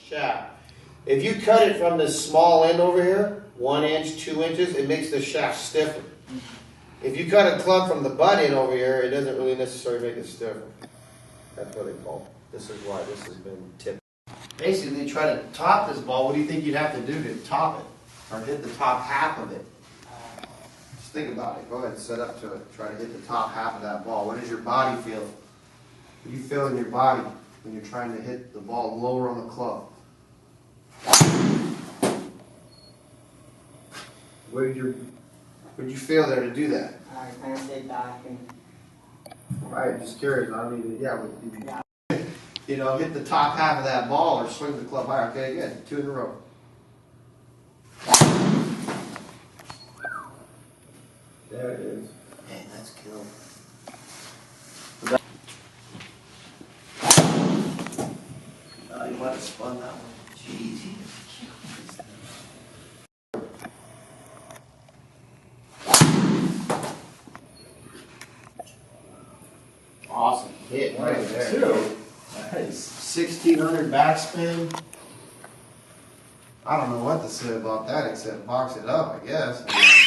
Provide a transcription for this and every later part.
shaft. If you cut it from this small end over here, 1 inch, 2 inches, it makes the shaft stiffer. If you cut a club from the butt end over here, it doesn't really necessarily make it stiffer. That's what they call it. This is why this has been tipped. Basically, try to top this ball. What do you think you'd have to do to top it? Or hit the top half of it? Just think about it. Go ahead and set up to it. Try to hit the top half of that ball. What does your body feel? What do you feel in your body when you're trying to hit the ball lower on the club? What did you feel there to do that? I kind of stayed back and. Right, just curious. I mean, yeah, you know, hit the top half of that ball or swing the club higher. Okay, good. 2 in a row. There it is. Man, that's killed. You might have spun that one. Jeez. Awesome hit right there. Nice. 1600 backspin. I don't know what to say about that except box it up, I guess. Yes.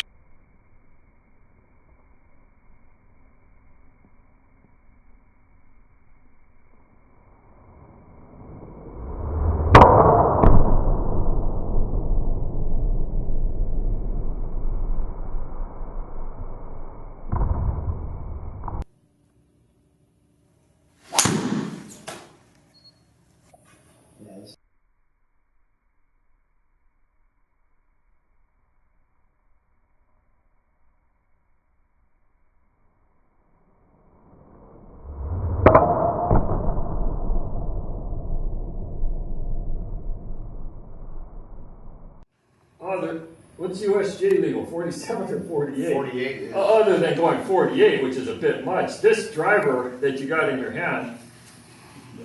What's USG legal, 47 or 48? 48, yeah. Other than going 48, which is a bit much. This driver that you got in your hand,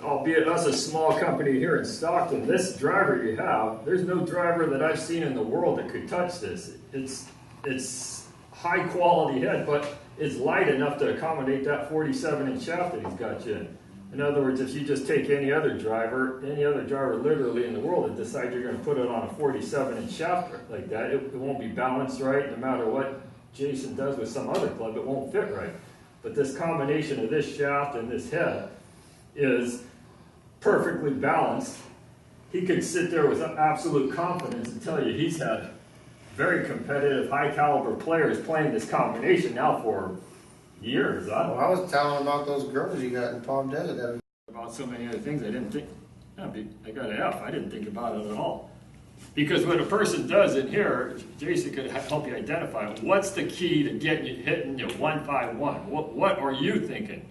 albeit us a small company here in Stockton, this driver you have, there's no driver that I've seen in the world that could touch this. It's high quality head, but it's light enough to accommodate that 47-inch shaft that he's got you in. In other words, if you just take any other driver literally in the world and decide you're going to put it on a 47-inch shaft like that, it won't be balanced right. No matter what Jason does with some other club, it won't fit right. But this combination of this shaft and this head is perfectly balanced. He could sit there with absolute confidence and tell you he's had very competitive, high caliber players playing this combination now for years. I was telling him about those girls you got in Palm Desert. About so many other things I didn't think. I got an F. I didn't think about it at all. Because what a person does in here, Jason could help you identify what's the key to getting you hitting you 151. What are you thinking?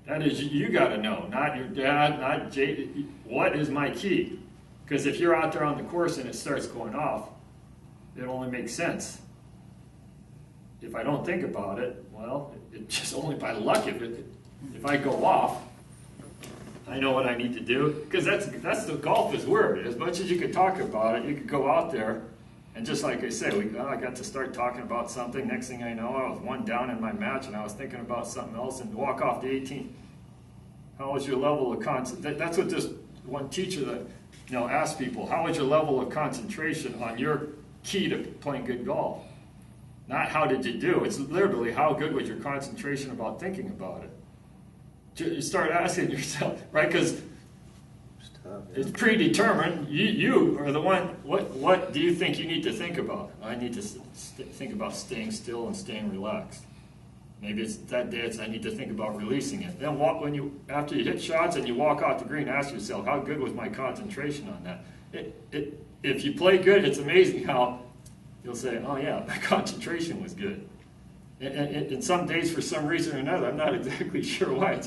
That is, you got to know, not your dad, not Jay. What is my key? Because if you're out there on the course and it starts going off, it only makes sense. If I don't think about it, well, it's just only by luck if I go off, I know what I need to do. Because that's the golf is weird. As much as you could talk about it, you could go out there, and just like I said, I got to start talking about something. Next thing I know, I was 1 down in my match, and I was thinking about something else, and walk off the 18. How was your level of concentration? That's what this one teacher that asked people. How was your level of concentration on your key to playing good golf? Not how did you do, it's literally how good was your concentration about thinking about it. You start asking yourself, right, because it's predetermined. You are the one, what do you think you need to think about? I need to think about staying still and staying relaxed. Maybe it's that day I need to think about releasing it. Then after you hit shots and you walk off the green, ask yourself, how good was my concentration on that? If you play good, it's amazing how you'll say, oh yeah, my concentration was good. And some days, for some reason or another, I'm not exactly sure why.